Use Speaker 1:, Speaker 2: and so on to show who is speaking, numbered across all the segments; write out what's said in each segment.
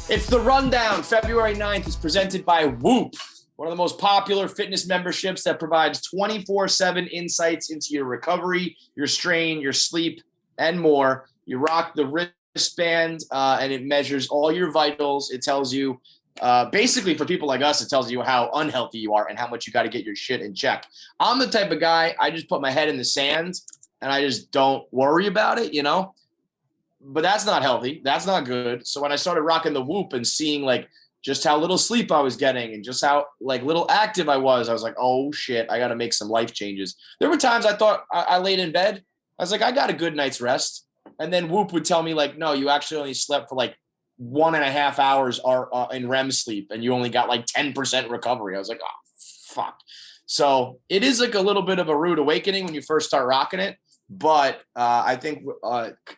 Speaker 1: It's the Rundown. February 9th is presented by Whoop, one of the most popular fitness memberships that provides 24/7 insights into your recovery, your strain, your sleep, and more. You rock the wristband, and it measures all your vitals. It tells you, basically for people like us, it tells you how unhealthy you are and how much you got to get your shit in check. I'm the type of guy, I just put my head in the sand and I just don't worry about it, But that's not healthy. That's not good. So when I started rocking the Whoop and seeing like just how little sleep I was getting and just how like little active I was like, oh shit, I got to make some life changes. There were times I thought I laid in bed. I was like, I got a good night's rest. And then Whoop would tell me like, no, you actually only slept for like 1.5 hours in REM sleep and you only got like 10% recovery. I was like, oh, fuck. So it is like a little bit of a rude awakening when you first start rocking it. But I think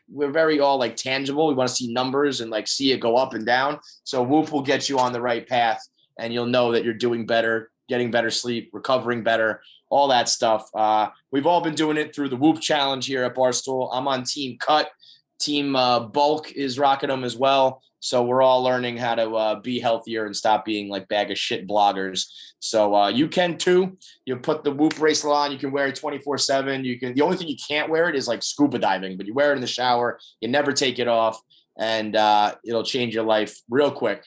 Speaker 1: we're very all like tangible. We want to see numbers and like see it go up and down. So Whoop will get you on the right path and you'll know that you're doing better, getting better sleep, recovering better, all that stuff. We've all been doing it through the Whoop challenge here at Barstool. I'm on Team Cut. Team Bulk is rocking them as well. So we're all learning how to be healthier and stop being like bag of shit bloggers. So you can too. You put the Whoop bracelet on. You can wear it 24/7. The only thing you can't wear it is like scuba diving, but you wear it in the shower. You never take it off, and it'll change your life real quick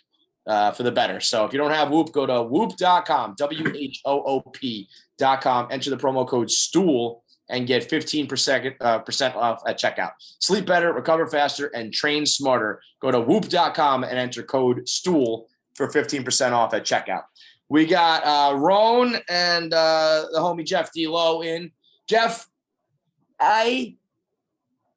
Speaker 1: for the better. So if you don't have Whoop, go to whoop.com, WHOOP.com. Enter the promo code STOOL and get 15% off at checkout. Sleep better, recover faster, and train smarter. Go to whoop.com and enter code STOOL for 15% off at checkout. We got Roan and the homie Jeff D. Lowe in. Jeff, I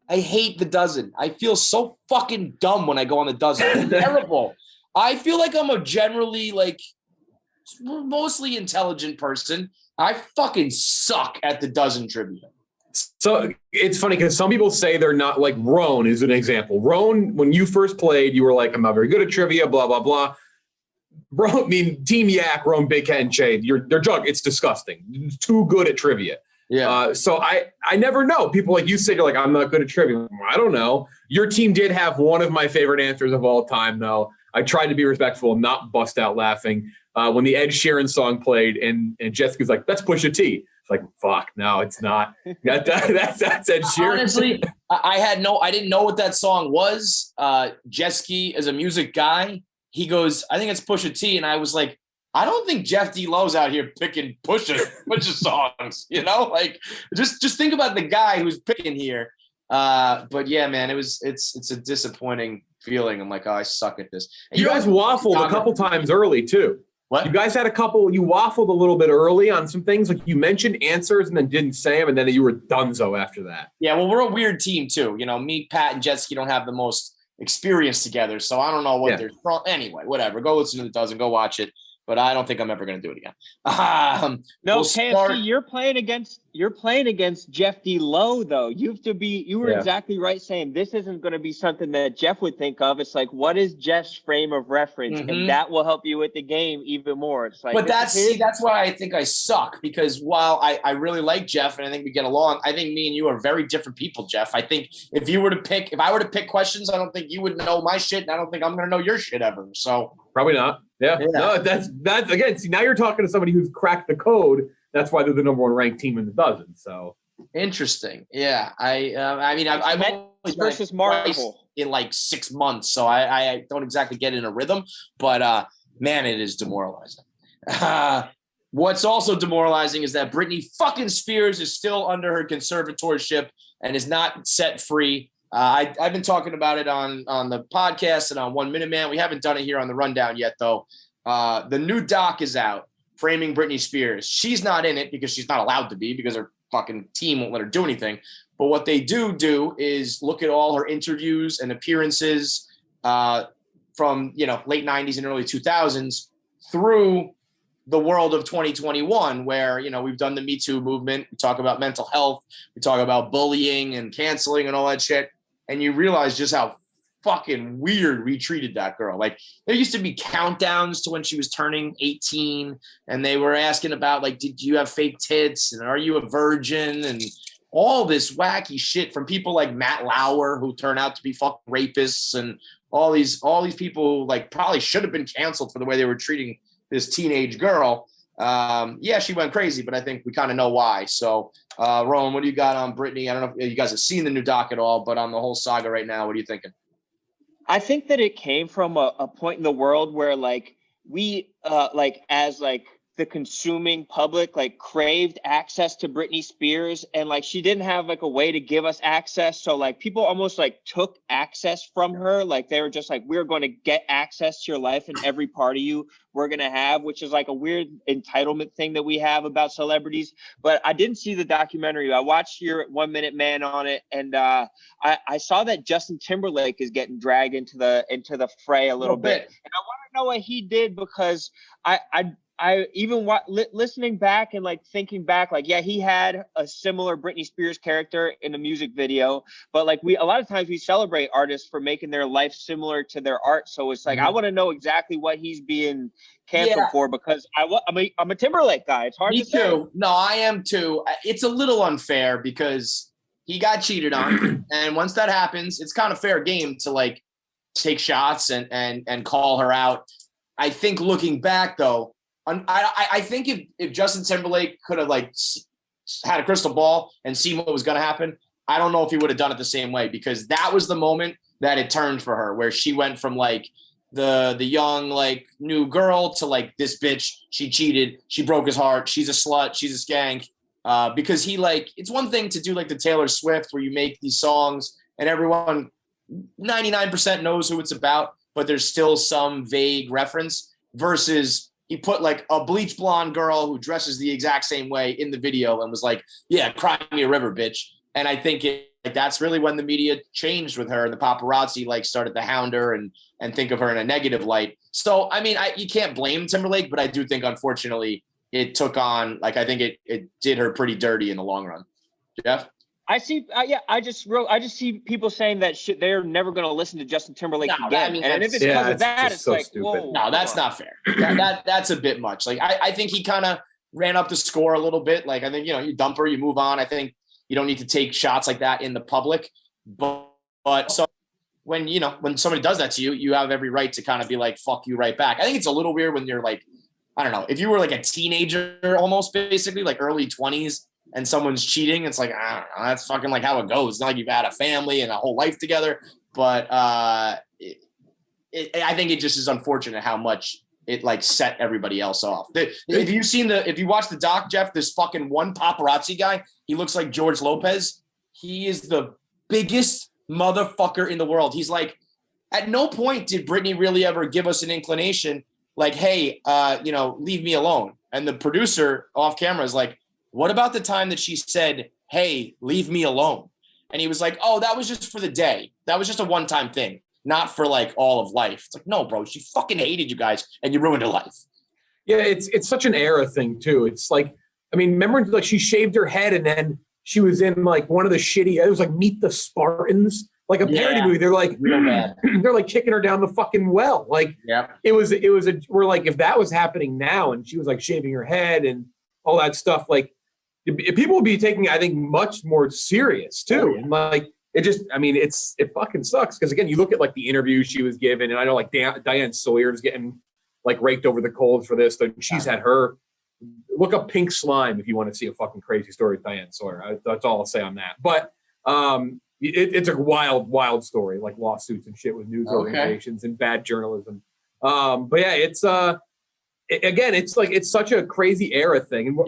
Speaker 1: hate the dozen. I feel so fucking dumb when I go on the dozen. It's terrible. I feel like I'm a generally like mostly intelligent person. I fucking suck at the dozen trivia.
Speaker 2: So it's funny because some people say they're not, like Roan is an example. Roan, when you first played, you were like, I'm not very good at trivia, blah, blah, blah. Bro, I mean, Team Yak, Roan, Big Cat, and Shade, they're junk. It's disgusting. It's too good at trivia.
Speaker 1: Yeah.
Speaker 2: So I never know. People like you say, you're like, I'm not good at trivia. I don't know. Your team did have one of my favorite answers of all time, though. I tried to be respectful and not bust out laughing. When the Ed Sheeran song played and Jessica's like, that's Pusha T. It's like, fuck, no, it's not. That's Ed Sheeran.
Speaker 1: Honestly, I didn't know what that song was. Jeski is a music guy. He goes, I think it's Pusha T. And I was like, I don't think Jeff D. Lowe's out here picking Pusha songs, like just think about the guy who's picking here. But yeah, man, it's a disappointing feeling. I'm like, oh, I suck at this. And
Speaker 2: you guys waffled a couple times early too.
Speaker 1: What?
Speaker 2: You guys had you waffled a little bit early on some things. Like you mentioned answers and then didn't say them, and then you were donezo after that.
Speaker 1: Yeah, well, we're a weird team too. Me, Pat, and Jessica don't have the most experience together, so I don't know what they're from. Anyway, whatever. Go listen to the dozen. Go watch it. But I don't think I'm ever going to do it again.
Speaker 3: No, KFC, you're playing against Jeff D. Lowe, though. You were exactly right saying this isn't going to be something that Jeff would think of. It's like, what is Jeff's frame of reference? Mm-hmm. And that will help you with the game even more. It's like,
Speaker 1: but that's why I think I suck, because while I really like Jeff and I think we get along, I think me and you are very different people, Jeff. I think if I were to pick questions, I don't think you would know my shit, and I don't think I'm going to know your shit ever. So
Speaker 2: probably not. Yeah. No, that's again. See, now you're talking to somebody who's cracked the code. That's why they're the number one ranked team in the dozen. So
Speaker 1: interesting. Yeah. I've only
Speaker 3: versus Marvel
Speaker 1: in like 6 months, so I don't exactly get in a rhythm. But man, it is demoralizing. What's also demoralizing is that Britney fucking Spears is still under her conservatorship and is not set free. I've been talking about it on the podcast and on 1 Minute Man. We haven't done it here on the Rundown yet, though. The new doc is out, Framing Britney Spears. She's not in it because she's not allowed to be, because her fucking team won't let her do anything. But what they do is look at all her interviews and appearances from late 90s and early 2000s through the world of 2021, where, we've done the Me Too movement. We talk about mental health. We talk about bullying and canceling and all that shit. And you realize just how fucking weird we treated that girl. Like, there used to be countdowns to when she was turning 18, and they were asking about, like, did you have fake tits? And are you a virgin? And all this wacky shit from people like Matt Lauer, who turn out to be fucking rapists, and all these people who like probably should have been canceled for the way they were treating this teenage girl. Yeah, she went crazy, but I think we kind of know why. So, Rowan, what do you got on Britney? I don't know if you guys have seen the new doc at all, but on the whole saga right now, what are you thinking?
Speaker 3: I think that it came from a point in the world where like we as the consuming public like craved access to Britney Spears, and like she didn't have like a way to give us access, so like people almost like took access from her. Like they were just like, we're going to get access to your life and every part of you we're going to have, which is like a weird entitlement thing that we have about celebrities. But I didn't see the documentary. I watched your 1 Minute Man on it, and I saw that Justin Timberlake is getting dragged into the fray a little bit. And I want to know what he did, because I even listening back and like thinking back, like, yeah, he had a similar Britney Spears character in the music video, but like a lot of times we celebrate artists for making their life similar to their art. So it's like, I want to know exactly what he's being canceled for, because I'm a Timberlake guy. It's hard to say. Me too.
Speaker 1: No, I am too. It's a little unfair because he got cheated on. And once that happens, it's kind of fair game to like take shots and call her out. I think looking back though, I think if Justin Timberlake could have like had a crystal ball and seen what was going to happen, I don't know if he would have done it the same way, because that was the moment that it turned for her, where she went from like the young like new girl to like this bitch. She cheated. She broke his heart. She's a slut. She's a skank. Because he like, it's one thing to do like the Taylor Swift where you make these songs and everyone 99% knows who it's about, but there's still some vague reference, versus he put like a bleach blonde girl who dresses the exact same way in the video and was like, yeah, cry me a river, bitch. And I think that's really when the media changed with her, and the paparazzi like started to hound her and think of her in a negative light. So, I mean, you can't blame Timberlake, but I do think, unfortunately, it took on, like, I think it did her pretty dirty in the long run. Jeff?
Speaker 3: I see. I just see people saying that they're never going to listen to Justin Timberlake again. And if it's because of that, it's so like, stupid. Whoa.
Speaker 1: No, that's not fair. That's a bit much. Like, I think he kind of ran up the score a little bit. Like, I think, you dump her, you move on. I think you don't need to take shots like that in the public. But so when somebody does that to you, you have every right to kind of be like, fuck you right back. I think it's a little weird when you're like, I don't know, if you were like a teenager almost, basically like early 20s, and someone's cheating, it's like, I don't know, that's fucking like how it goes. It's not like you've had a family and a whole life together, but I think it just is unfortunate how much it like set everybody else off. If you watch the doc, Jeff, this fucking one paparazzi guy, he looks like George Lopez. He is the biggest motherfucker in the world. He's like, at no point did Britney really ever give us an inclination like, hey, leave me alone. And the producer off camera is like, what about the time that she said, hey, leave me alone? And he was like, oh, that was just for the day. That was just a one-time thing, not for like all of life. It's like, no, bro, she fucking hated you guys and you ruined her life.
Speaker 2: Yeah, it's such an era thing too. It's like, I mean, remember like she shaved her head and then she was in like one of the it was like Meet the Spartans, like a parody movie. They're like, they're like kicking her down the fucking well. Like, we're like, if that was happening now and she was like shaving her head and all that stuff, like, people would be taking, I think, much more serious too. And like, it fucking sucks. Cause again, you look at like the interview she was given, and I know like Diane Sawyer's getting like raked over the coals for this. She's had her, look up Pink Slime if you want to see a fucking crazy story with Diane Sawyer. That's all I'll say on that. But it's a wild story, like lawsuits and shit with news organizations and bad journalism. But yeah, it's again, it's like, it's such a crazy era thing. And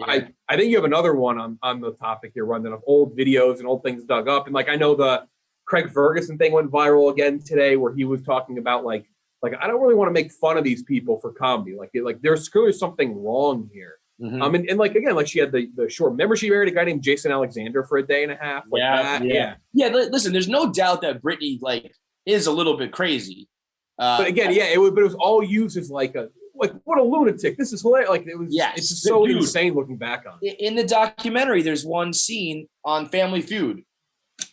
Speaker 2: I think you have another one on the topic here, Run, of old videos and old things dug up. And like, I know the Craig Ferguson thing went viral again today, where he was talking about like, I don't really want to make fun of these people for comedy. Like there's clearly something wrong here. Mm-hmm. And like, again, like she had the short, remember she married a guy named Jason Alexander for a day and a half. Like that.
Speaker 1: Listen, there's no doubt that Britney like is a little bit crazy.
Speaker 2: But again, it was all used as like what a lunatic. This is hilarious. Like it's just so insane looking back on it.
Speaker 1: In the documentary, there's one scene on Family Feud.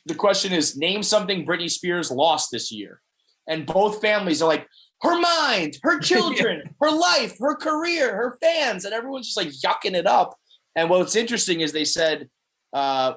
Speaker 1: The question is, name something Britney Spears lost this year. And both families are like, her mind, her children, her life, her career, her fans, and everyone's just like yucking it up. And what's interesting is they said, I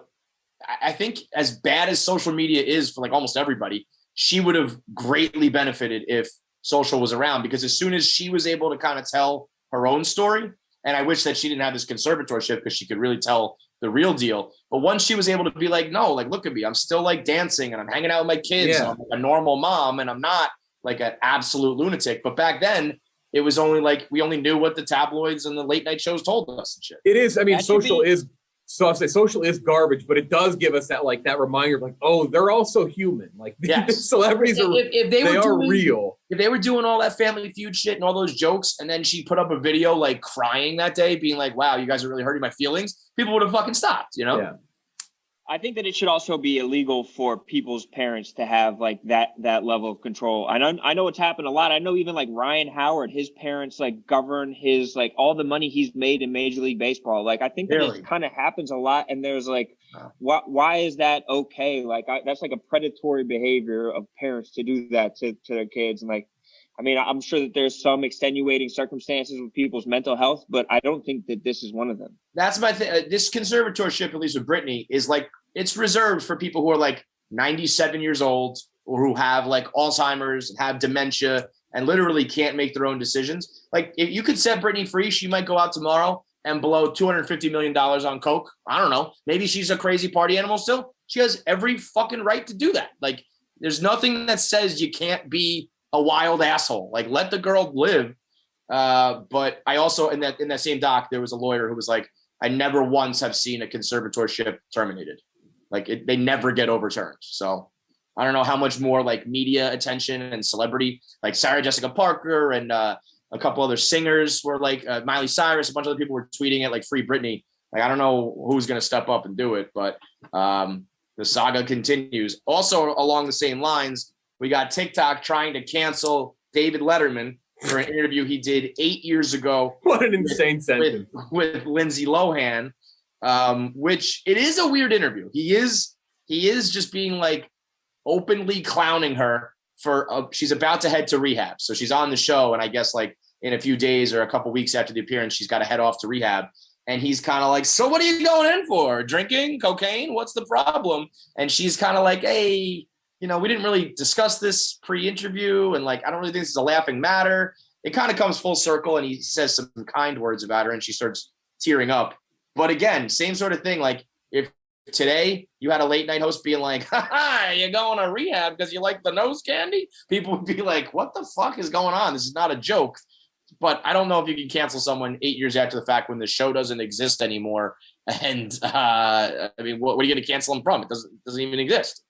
Speaker 1: think as bad as social media is for like almost everybody, she would have greatly benefited if social was around, because as soon as she was able to kind of tell her own story, and I wish that she didn't have this conservatorship because she could really tell the real deal. But once she was able to be like, no, like, look at me, I'm still like dancing and I'm hanging out with my kids. And I'm like a normal mom and I'm not like an absolute lunatic. But back then it was only like, we only knew what the tabloids and the late night shows told us and shit.
Speaker 2: It is. I mean, social is garbage, but it does give us that, like, that reminder of like, oh, they're also human. Like, these celebrities are, if they are real.
Speaker 1: If they were doing all that Family Feud shit and all those jokes, and then she put up a video like crying that day, being like, wow, you guys are really hurting my feelings, people would have fucking stopped, you know?
Speaker 2: Yeah.
Speaker 3: I think that it should also be illegal for people's parents to have like that level of control. I know it's happened a lot. I know even like Ryan Howard, his parents like govern his, like, all the money he's made in Major League Baseball. Like, I think that it kind of happens a lot. And there's like, why is that okay? Like, that's like a predatory behavior of parents to do that to their kids. And like, I mean, I'm sure that there's some extenuating circumstances with people's mental health, but I don't think that this is one of them.
Speaker 1: That's my thing. This conservatorship, at least with Britney, is like, it's reserved for people who are like 97 years old or who have like Alzheimer's and have dementia and literally can't make their own decisions. Like, if you could set Britney free, she might go out tomorrow and blow $250 million on coke. I don't know. Maybe she's a crazy party animal still. She has every fucking right to do that. Like, there's nothing that says you can't be a wild asshole. Like, let the girl live. But I also, in that same doc, there was a lawyer who was like, I never once have seen a conservatorship terminated. Like, they never get overturned. So I don't know how much more like media attention and celebrity, like Sarah Jessica Parker and a couple other singers were like Miley Cyrus, a bunch of other people were tweeting it like free Britney. Like, I don't know who's going to step up and do it, but the saga continues. Also along the same lines, we got TikTok trying to cancel David Letterman for an interview he did 8 years ago.
Speaker 2: What an insane sentence.
Speaker 1: With Lindsay Lohan. Which it is a weird interview. He is just being like openly clowning her for she's about to head to rehab. So she's on the show, and I guess like in a few days or a couple weeks after the appearance, she's got to head off to rehab. And he's kind of like, so what are you going in for? Drinking? Cocaine? What's the problem? And she's kind of like, hey, you know, we didn't really discuss this pre-interview, and like, I don't really think this is a laughing matter. It kind of comes full circle, and he says some kind words about her, and she starts tearing up. But again, same sort of thing. Like, if today you had a late night host being like, ha, you're going to rehab because you like the nose candy, people would be like, what the fuck is going on? This is not a joke. But I don't know if you can cancel someone 8 years after the fact when the show doesn't exist anymore. And I mean, what are you going to cancel them from? It doesn't even exist.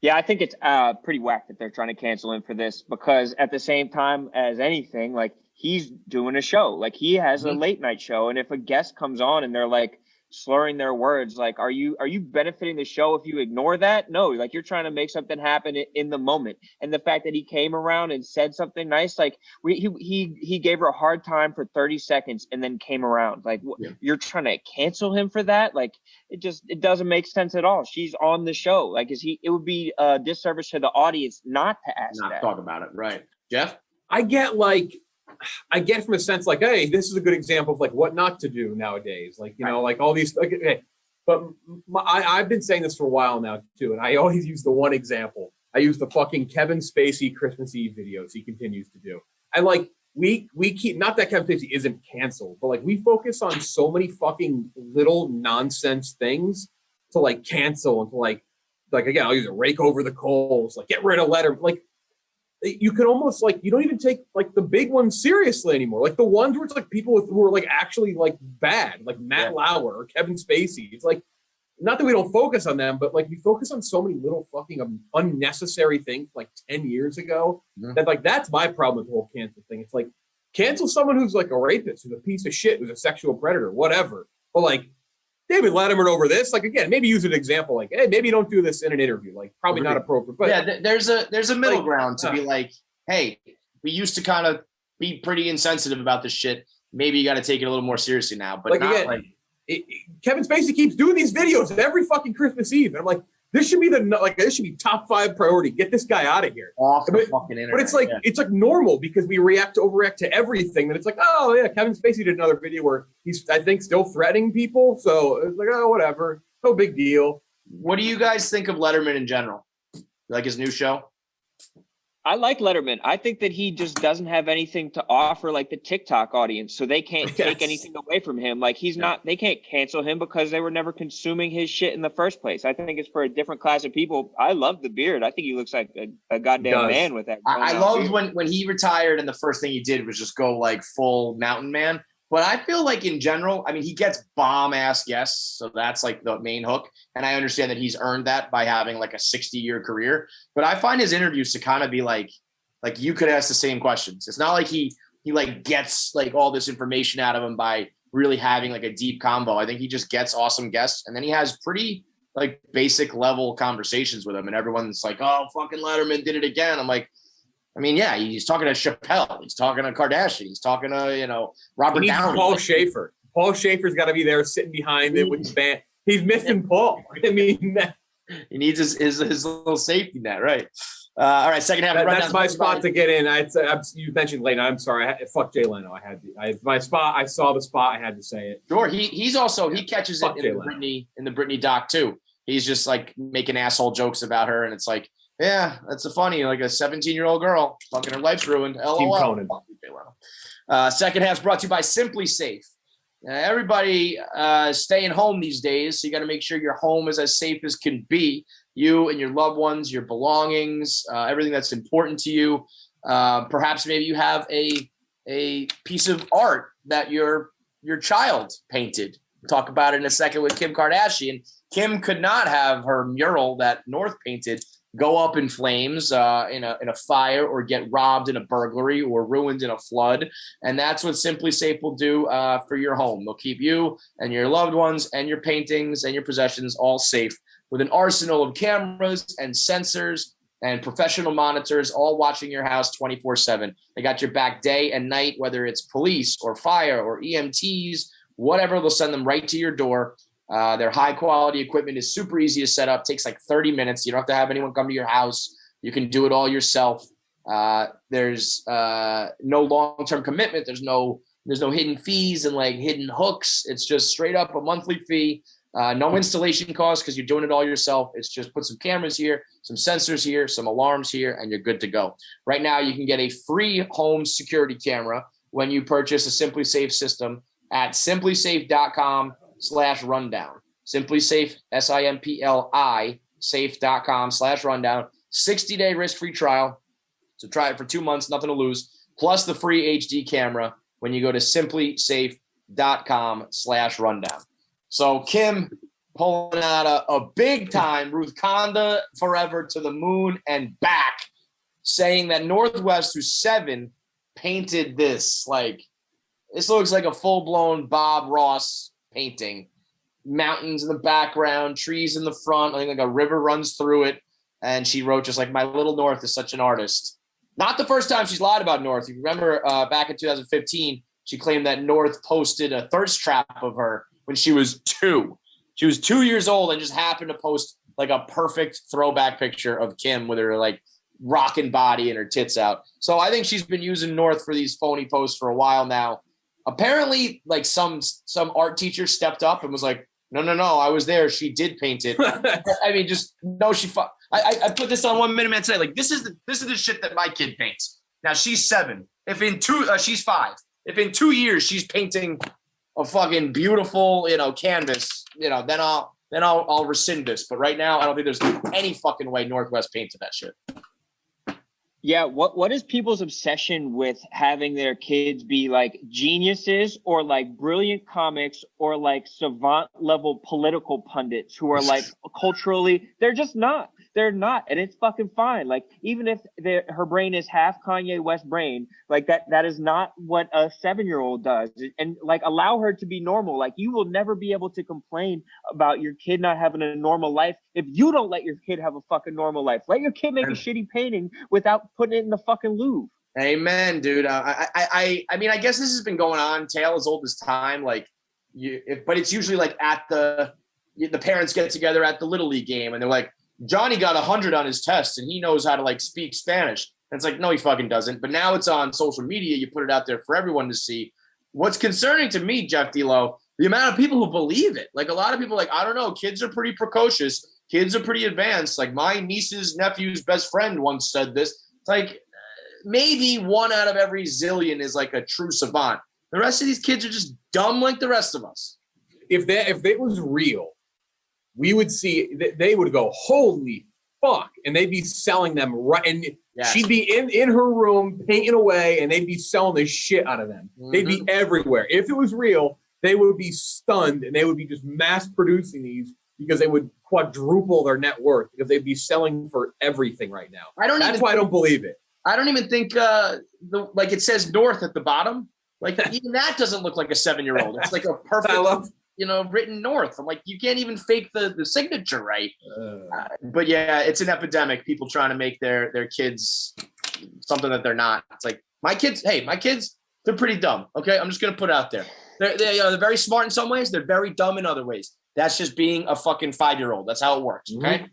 Speaker 3: Yeah, I think it's pretty whack that they're trying to cancel him for this, because at the same time as anything, like, he's doing a show, like he has a late night show. And if a guest comes on and they're like slurring their words, like, are you benefiting the show if you ignore that? No, like, you're trying to make something happen in the moment. And the fact that he came around and said something nice, like he gave her a hard time for 30 seconds and then came around. Like, you're trying to cancel him for that? Like, it doesn't make sense at all. She's on the show. Like, it would be a disservice to the audience not to ask that.
Speaker 1: Talk about it. Right. Jeff?
Speaker 2: I get from a sense like, hey, this is a good example of like what not to do nowadays. Like, you know, like all these, okay. But I've been saying this for a while now too. And I always use the one example. I use the fucking Kevin Spacey Christmas Eve videos he continues to do. And like, we keep, not that Kevin Spacey isn't canceled, but like, we focus on so many fucking little nonsense things to like cancel and to like, again, I'll use it, rake over the coals, like get rid of Letterman. Like, you can almost like, you don't even take like the big ones seriously anymore. Like the ones where it's like people who are like actually like bad, like Matt Lauer or Kevin Spacey. It's like, not that we don't focus on them, but like we focus on so many little fucking unnecessary things like 10 years ago that like, that's my problem with the whole cancel thing. It's like, cancel someone who's like a rapist, who's a piece of shit, who's a sexual predator, whatever. But like, David Letterman over this, like, again, maybe use an example, like, hey, maybe don't do this in an interview, like, probably not appropriate. But
Speaker 1: yeah, there's a middle ground to be like, hey, we used to kind of be pretty insensitive about this shit. Maybe you got to take it a little more seriously now. But like, not again, like
Speaker 2: Kevin Spacey keeps doing these videos every fucking Christmas Eve, and I'm like, this should be this should be top 5 priority. Get this guy out of here.
Speaker 1: Off the fucking internet.
Speaker 2: But it's like it's like normal because we overreact to everything. That it's like, oh yeah, Kevin Spacey did another video where he's, I think, still threatening people. So it's like, oh, whatever, no big deal.
Speaker 1: What do you guys think of Letterman in general? You like his new show?
Speaker 3: I like Letterman. I think that he just doesn't have anything to offer like the TikTok audience, so they can't take anything away from him. Like they can't cancel him because they were never consuming his shit in the first place. I think it's for a different class of people. I love the beard. I think he looks like a goddamn man with that.
Speaker 1: I loved when he retired and the first thing he did was just go like full mountain man. But I feel like in general, I mean, he gets bomb-ass guests, so that's like the main hook. And I understand that he's earned that by having like a 60-year career. But I find his interviews to kind of be like you could ask the same questions. It's not like he like gets like all this information out of him by really having like a deep combo. I think he just gets awesome guests, and then he has pretty like basic level conversations with them. And everyone's like, "Oh, fucking Letterman did it again." I'm like, I mean, yeah, he's talking to Chappelle. He's talking to Kardashian. He's talking to, Robert Downey.
Speaker 2: Paul Schaefer. Paul Schaefer's got to be there sitting behind it with the band. He's missing Paul. I mean,
Speaker 1: he needs his little safety net, right? All right, second half.
Speaker 2: That's my spot to get in. You mentioned Leno. I'm sorry. Fuck Jay Leno. My spot. I saw the spot. I had to say it.
Speaker 1: Sure. He catches it in the Britney doc too. He's just like making asshole jokes about her, and it's like, yeah, that's funny. Like a 17-year-old girl, fucking her life's ruined. LOL. Second half's brought to you by Simply Safe. Everybody staying home these days, so you got to make sure your home is as safe as can be. You and your loved ones, your belongings, everything that's important to you. Perhaps maybe you have a piece of art that your child painted. We'll talk about it in a second with Kim Kardashian. Kim could not have her mural that North painted go up in flames in a fire, or get robbed in a burglary, or ruined in a flood. And that's what Simply Safe will do for your home. They'll keep you and your loved ones and your paintings and your possessions all safe with an arsenal of cameras and sensors and professional monitors, all watching your house 24/7. They got your back day and night, whether it's police or fire or EMTs, whatever, they'll send them right to your door. Their high quality equipment is super easy to set up. Takes like 30 minutes. You don't have to have anyone come to your house. You can do it all yourself. There's no long-term commitment. There's no hidden fees and like hidden hooks. It's just straight up a monthly fee. No installation costs because you're doing it all yourself. It's just put some cameras here, some sensors here, some alarms here, and you're good to go. Right now, you can get a free home security camera when you purchase a Simply Safe system at simplysafe.com/rundown. Simply Safe, SIMPLI, safe.com/rundown. 60-day risk-free trial. So try it for 2 months, nothing to lose. Plus the free HD camera when you go to simplysafe.com/rundown. So Kim pulling out a big time Ruth Conda forever to the moon and back, saying that Northwest, who's 7, painted this. Like, this looks like a full-blown Bob Ross painting. Mountains in the background, trees in the front. I think like a river runs through it. And she wrote just like, my little North is such an artist. Not the first time she's lied about North. You remember back in 2015, she claimed that North posted a thirst trap of her when she was 2. She was 2 years old and just happened to post like a perfect throwback picture of Kim with her like rocking body and her tits out. So I think she's been using North for these phony posts for a while now. Apparently, like some art teacher stepped up and was like, no, I was there. She did paint it. I mean, just no, I put this on 1 Minute Man today. Like, this is the shit that my kid paints. Now she's 7. If in 2, she's 5. If in 2 years she's painting a fucking beautiful, canvas, then I'll rescind this. But right now, I don't think there's any fucking way Northwest painted that shit.
Speaker 3: Yeah, what is people's obsession with having their kids be like geniuses or like brilliant comics or like savant level political pundits who are like culturally, they're just not. They're not, and it's fucking fine. Like, even if her brain is half Kanye West brain, like that is not what a 7-year-old does. And like, allow her to be normal. Like, you will never be able to complain about your kid not having a normal life if you don't let your kid have a fucking normal life. Let your kid make a shitty painting without putting it in the fucking Louvre.
Speaker 1: Amen, dude. I mean, I guess this has been going on, tale as old as time. Like, but it's usually like at the parents get together at the Little League game, and they're like, Johnny got 100 on his test and he knows how to like speak Spanish. And it's like, no, he fucking doesn't. But now it's on social media. You put it out there for everyone to see. What's concerning to me, Jeff D'Lo, the amount of people who believe it. Like, a lot of people like, I don't know, kids are pretty precocious. kids are pretty advanced. Like my niece's nephew's best friend once said this. It's like maybe 1 out of every zillion is like a true savant. The rest of these kids are just dumb like the rest of us.
Speaker 2: If it was real, we would see they would go, holy fuck, and they'd be selling them right. And she'd be in her room painting away, and they'd be selling the shit out of them. They'd be everywhere. If it was real, they would be stunned, and they would be just mass producing these because they would quadruple their net worth because they'd be selling for everything right now. That's why I don't believe it.
Speaker 1: I don't even think like it says North at the bottom. Like even that doesn't look like a 7-year-old. It's like a perfect, written North. I'm like, you can't even fake the signature right. But yeah, it's an epidemic. People trying to make their kids something that they're not. It's like my kids, they're pretty dumb. Okay, I'm just gonna put it out there. They're very smart in some ways. They're very dumb in other ways. That's just being a fucking 5-year-old. That's how it works. Okay.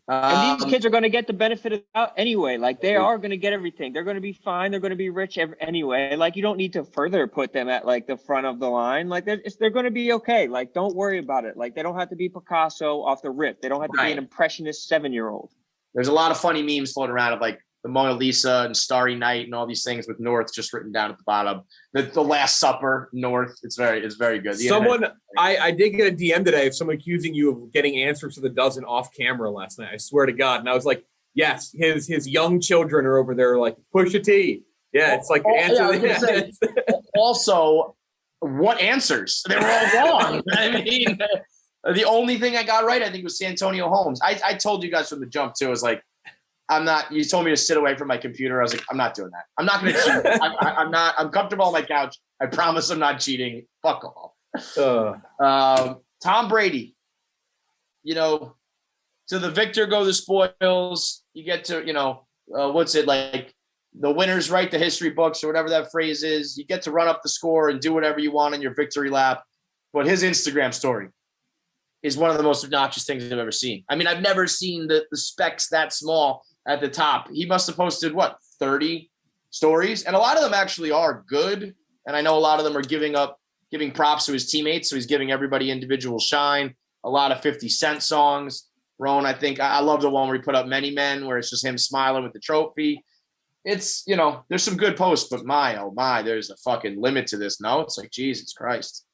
Speaker 3: And these kids are going to get the benefit of that anyway. Like they are going to get everything. They're going to be fine. They're going to be rich anyway. Like you don't need to further put them at like the front of the line. Like they're going to be okay. Like don't worry about it. Like they don't have to be Picasso off the rip. They don't have to be an impressionist 7-year-old. There's
Speaker 1: a lot of funny memes floating around of like the Mona Lisa and Starry Night and all these things with North just written down at the bottom. The Last Supper, North. It's very good.
Speaker 2: I did get a DM today of someone accusing you of getting answers to the dozen off camera last night. I swear to God. And I was like, yes, his young children are over there like, push a T. Yeah, it's like answer.
Speaker 1: Also, what answers? They were all wrong. I mean, the only thing I got right, I think, was Santonio Holmes. I told you guys from the jump too. I was like, you told me to sit away from my computer. I was like, I'm not doing that. I'm not going to cheat. I'm comfortable on my couch. I promise I'm not cheating. Fuck off. Tom Brady, to the victor go the spoils. You get to, what's it like? The winners write the history books or whatever that phrase is. You get to run up the score and do whatever you want in your victory lap. But his Instagram story is one of the most obnoxious things I've ever seen. I mean, I've never seen the specs that small at the top. He must have posted 30 stories, and a lot of them actually are good. And I know a lot of them are giving props to his teammates, so he's giving everybody individual shine. A lot of 50 Cent songs. Rowan, I think I love the one where he put up Many Men, where it's just him smiling with the trophy. It's there's some good posts, but oh my, there's a fucking limit to this. No, it's like Jesus Christ.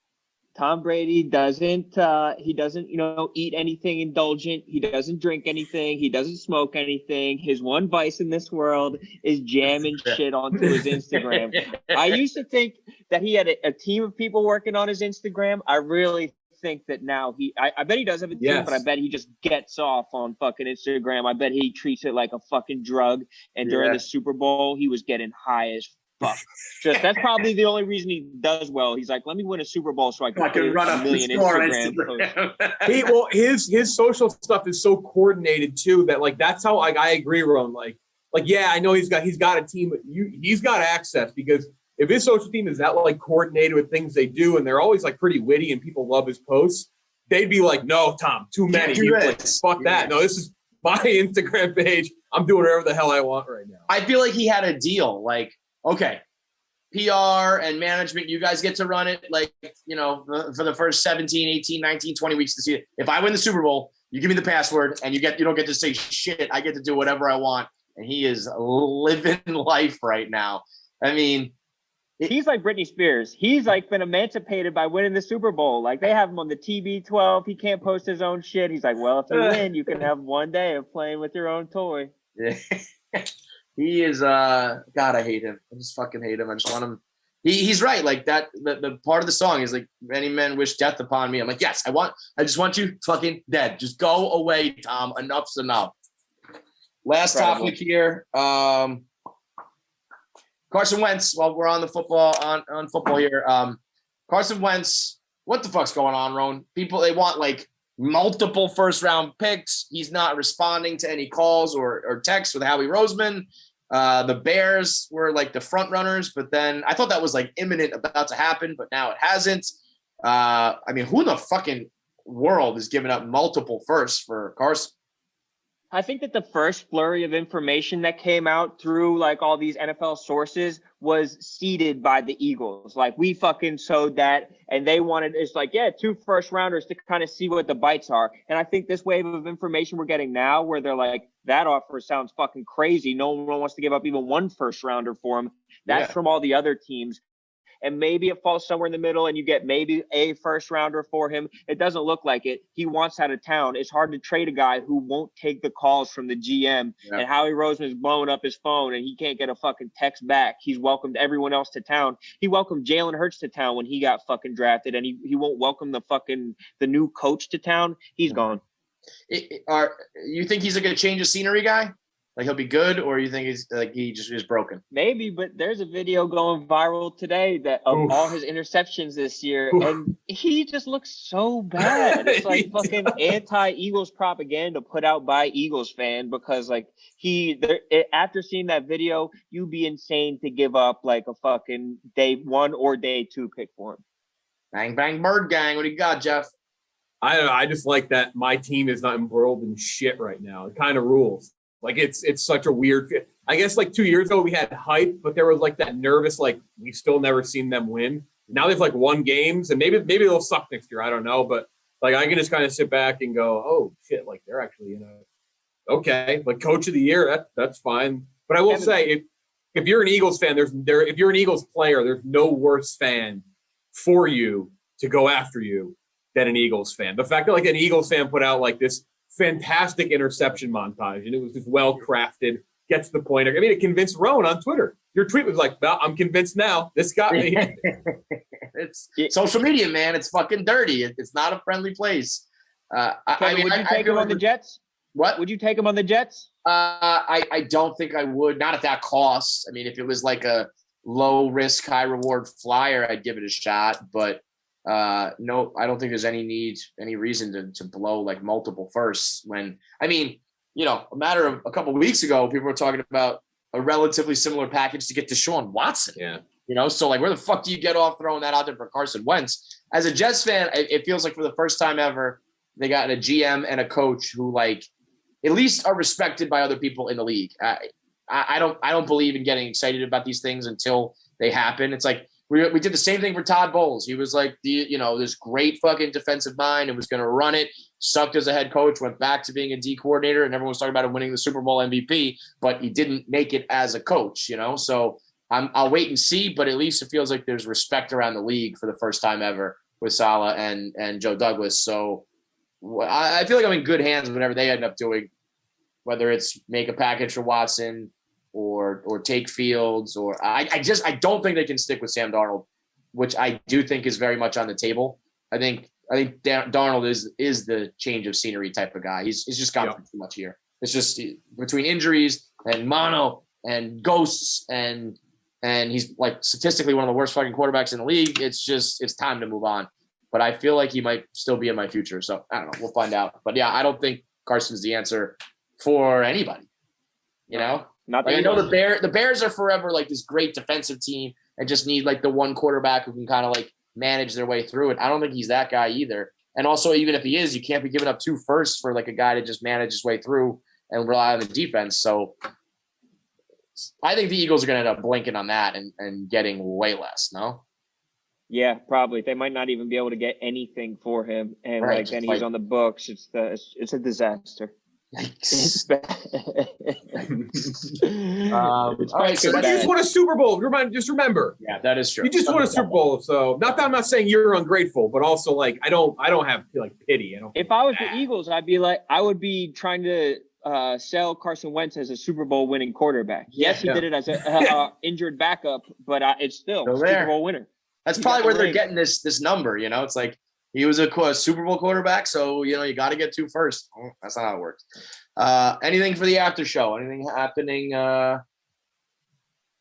Speaker 3: Tom Brady doesn't eat anything indulgent. He doesn't drink anything. He doesn't smoke anything. His one vice in this world is jamming shit onto his Instagram. I used to think that he had a team of people working on his Instagram. I really think that now I bet he does have a team, but I bet he just gets off on fucking Instagram. I bet he treats it like a fucking drug. And during the Super Bowl, he was getting high as fuck. That's probably the only reason he does well. He's like, let me win a Super Bowl so I can
Speaker 1: run
Speaker 3: a million Instagram
Speaker 2: posts. His social stuff is so coordinated too that like that's how I agree, Ron. Like I know he's got a team, but he's got access because if his social team is that like coordinated with things they do and they're always like pretty witty and people love his posts, they'd be like, no, Tom, too many. Fuck that. No, this is my Instagram page. I'm doing whatever the hell I want right now.
Speaker 1: I feel like he had a deal like, okay, PR and management, you guys get to run it like, for the first 17, 18, 19, 20 weeks to see it. If I win the Super Bowl, you give me the password and you don't get to say shit. I get to do whatever I want. And he is living life right now. I mean,
Speaker 3: he's like Britney Spears. He's like been emancipated by winning the Super Bowl. Like they have him on the TB12. He can't post his own shit. He's like, well, if you win, you can have one day of playing with your own toy.
Speaker 1: Yeah. He is God, I hate him. I just fucking hate him. I just want him. He's right. Like that the part of the song is like, many men wish death upon me. I'm like, yes, I just want you fucking dead. Just go away, Tom. Enough's enough. Last topic here. Carson Wentz, while we're on the football on football here. Carson Wentz, what the fuck's going on, Roan? People, they want like multiple first round picks. He's not responding to any calls or texts with Howie Roseman. The Bears were like the front runners, but then I thought that was like imminent about to happen, but now it hasn't. I mean, who in the fucking world is giving up multiple firsts for Carson?
Speaker 3: I think that the first flurry of information that came out through like all these NFL sources was seeded by the Eagles. Like we fucking sowed that, and they wanted, it's like, yeah, 2 first rounders to kind of see what the bites are. And I think this wave of information we're getting now, where they're like, that offer sounds fucking crazy. No one wants to give up even 1 first rounder for him. That's from all the other teams. And maybe it falls somewhere in the middle and you get maybe a first rounder for him. It doesn't look like it. He wants out of town. It's hard to trade a guy who won't take the calls from the GM. And Howie Roseman is blowing up his phone and he can't get a fucking text back. He's welcomed everyone else to town. He welcomed Jalen Hurts to town when he got fucking drafted, and he won't welcome the new coach to town. He's gone.
Speaker 1: You think he's like a change of scenery guy? Like he'll be good, or you think he's like he just is broken?
Speaker 3: Maybe, but there's a video going viral today that of all his interceptions this year, and he just looks so bad. It's like fucking anti-Eagles propaganda put out by Eagles fan, because like after seeing that video, you'd be insane to give up like a fucking day 1 or day 2 pick for him.
Speaker 1: Bang bang bird gang. What do you got, Jeff?
Speaker 2: I don't know. I just like that my team is not embroiled in shit right now. It kind of rules. Like it's such a weird fit. I guess like 2 years ago we had hype, but there was like that nervous, like we've still never seen them win. Now they've like won games, and maybe they'll suck next year. I don't know, but like I can just kind of sit back and go, oh shit, like they're actually okay, like coach of the year, that's fine. But I will say, if you're an Eagles fan, if you're an Eagles player, there's no worse fan for you to go after you than an Eagles fan. The fact that like an Eagles fan put out like this fantastic interception montage, and it was just well crafted, gets to the point. I mean, it convinced Rowan on Twitter. Your tweet was like, well, I'm convinced now. This got me.
Speaker 1: It's social media, man. It's fucking dirty. It's not a friendly place.
Speaker 3: Kevin, would you take him on the Jets?
Speaker 1: What?
Speaker 3: Would you take him on the Jets?
Speaker 1: I don't think I would. Not at that cost. I mean, if it was like a low risk, high reward flyer, I'd give it a shot. But no, I don't think there's any reason to blow like multiple firsts when, I mean, a matter of a couple of weeks ago, people were talking about a relatively similar package to get Deshaun Watson.
Speaker 2: Yeah.
Speaker 1: So like where the fuck do you get off throwing that out there for Carson Wentz? As a Jets fan, it feels like for the first time ever, they got a GM and a coach who like at least are respected by other people in the league. I don't believe in getting excited about these things until they happen. It's like, we did the same thing for Todd Bowles. He was like this great fucking defensive mind and was going to run it, sucked as a head coach, went back to being a D coordinator, and everyone was talking about him winning the Super Bowl MVP, but he didn't make it as a coach, So I'll wait and see, but at least it feels like there's respect around the league for the first time ever with Saleh and Joe Douglas. So I feel like I'm in good hands whatever they end up doing, whether it's make a package for Watson or take Fields, or I don't think they can stick with Sam Darnold, which I do think is very much on the table. I think Darnold is the change of scenery type of guy. He's just gone through too much here. It's just between injuries and mono and ghosts and he's like statistically one of the worst fucking quarterbacks in the league. It's time to move on. But I feel like he might still be in my future. So I don't know. We'll find out. But yeah, I don't think Carson's the answer for anybody.
Speaker 3: Not
Speaker 1: like I know the Bears are forever like this great defensive team and just need like the one quarterback who can kind of like manage their way through it. I don't think he's that guy either. And also, even if he is, you can't be giving up 2 firsts for like a guy to just manage his way through and rely on the defense. So I think the Eagles are going to end up blinking on that and getting way less. No.
Speaker 3: Yeah, probably. They might not even be able to get anything for him, and
Speaker 1: right,
Speaker 3: then he's on the books. It's a disaster. It's bad.
Speaker 1: All right, so
Speaker 2: but you just won a Super Bowl. Just remember.
Speaker 1: Yeah, that is true.
Speaker 2: You just won a Super Bowl, so not that I'm not saying you're ungrateful, but also like I don't have like pity.
Speaker 3: If I was the Eagles, I would be trying to sell Carson Wentz as a Super Bowl winning quarterback. Yes, he did it as a injured backup, but it's still Super Bowl winner.
Speaker 1: That's probably where they're getting this number. It's like. He was a Super Bowl quarterback, so, you got to get 2 first. That's not how it works. Anything for the after show? Anything happening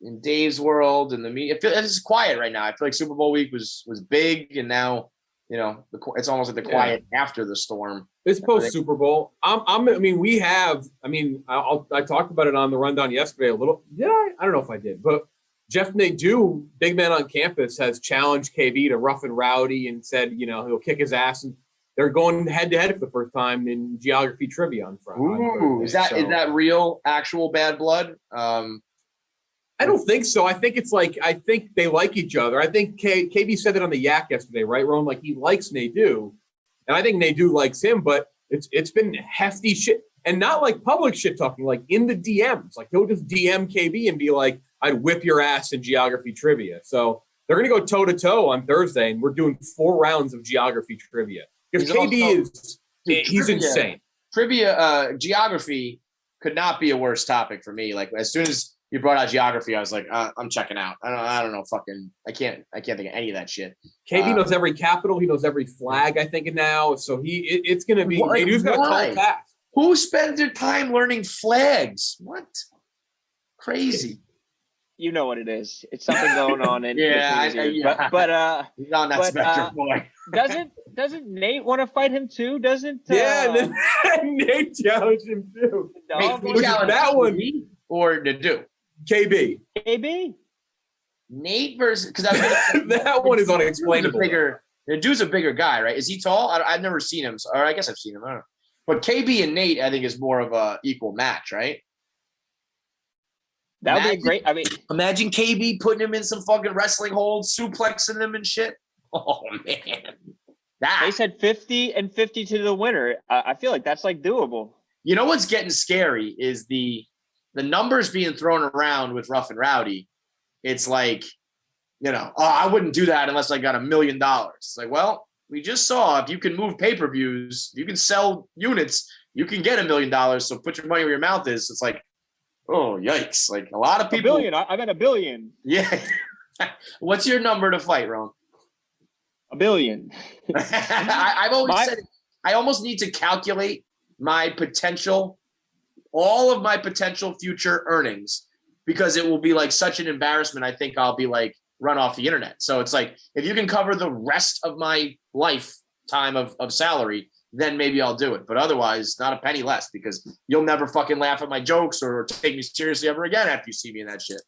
Speaker 1: in Dave's world and the media? It's quiet right now. I feel like Super Bowl week was big, and now, it's almost like the quiet after the storm.
Speaker 2: It's post Super Bowl. I talked about it on the rundown yesterday a little. Yeah, I don't know if I did, but Jeff Nadeau, big man on campus, has challenged KB to rough and rowdy and said, he'll kick his ass. And they're going head to head for the first time in geography trivia on Friday.
Speaker 1: Ooh, is that real, actual bad blood?
Speaker 2: I don't think so. I think they like each other. I think KB said that on the Yak yesterday, right, Ron? Like he likes Nadeau, and I think Nadeau likes him. But it's been hefty shit, and not like public shit talking, like in the DMs. Like he'll just DM KB and be like, "I'd whip your ass in geography trivia." So they're gonna go toe to toe on Thursday, and we're doing 4 rounds of geography trivia because KB he's insane.
Speaker 1: Trivia geography could not be a worse topic for me. Like as soon as you brought out geography, I was like, I'm checking out. I don't know. I can't think of any of that shit.
Speaker 2: KB knows every capital. He knows every flag, I think, now. So it's going to be, he's got a tall task.
Speaker 1: Who spends their time learning flags? What? Crazy.
Speaker 3: You know what it is. It's something going on. But
Speaker 1: he's on that spectrum, boy.
Speaker 3: Doesn't Nate want to fight him too?
Speaker 2: Nate challenged him too.
Speaker 1: That one or Nadeau?
Speaker 2: KB.
Speaker 1: Nate versus because
Speaker 2: that one is unexplainable.
Speaker 1: Nadeau's a bigger guy, right? Is he tall? I've never seen him, or I guess I've seen him. I don't know. But KB and Nate, I think, is more of a equal match, right?
Speaker 3: That would be great. I mean,
Speaker 1: imagine KB putting him in some fucking wrestling holds, suplexing him and shit. Oh man,
Speaker 3: they said 50 and 50 to the winner. I feel like that's like doable.
Speaker 1: You know what's getting scary is the numbers being thrown around with Rough and Rowdy. It's like, I wouldn't do that unless I got $1 million. It's like, well, we just saw if you can move pay-per-views, you can sell units, you can get $1 million. So put your money where your mouth is. It's like, oh, yikes. Like a lot of people.
Speaker 3: $1 billion. I got $1 billion.
Speaker 1: Yeah. What's your number to fight, Ron?
Speaker 3: $1 billion.
Speaker 1: I've always said I almost need to calculate all of my potential future earnings, because it will be like such an embarrassment. I think I'll be like run off the internet. So it's like, if you can cover the rest of my lifetime of salary, then maybe I'll do it. But otherwise, not a penny less, because you'll never fucking laugh at my jokes or take me seriously ever again after you see me in that shit.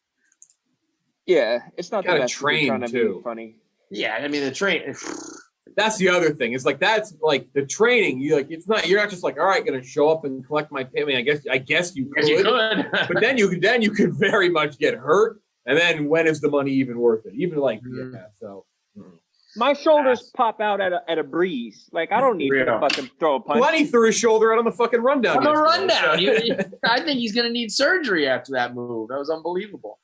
Speaker 3: Yeah, it's not the best
Speaker 2: trying to be
Speaker 3: funny.
Speaker 1: Yeah, I mean the train.
Speaker 2: That's the other thing. It's like that's like the training. You're not just like, all right, going to show up and collect my pay. I mean, I guess you could.
Speaker 1: Yes, you could.
Speaker 2: But then you could very much get hurt. And then when is the money even worth it? Even like so.
Speaker 3: My shoulders pop out at a breeze. Like I don't need to fucking throw a punch.
Speaker 2: Plenty threw his shoulder out on the fucking rundown.
Speaker 1: On the rundown. I think he's going to need surgery after that move. That was unbelievable.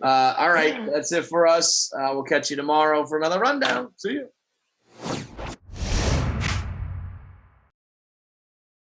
Speaker 1: All right, that's it for us. We'll catch you tomorrow for another rundown. See you.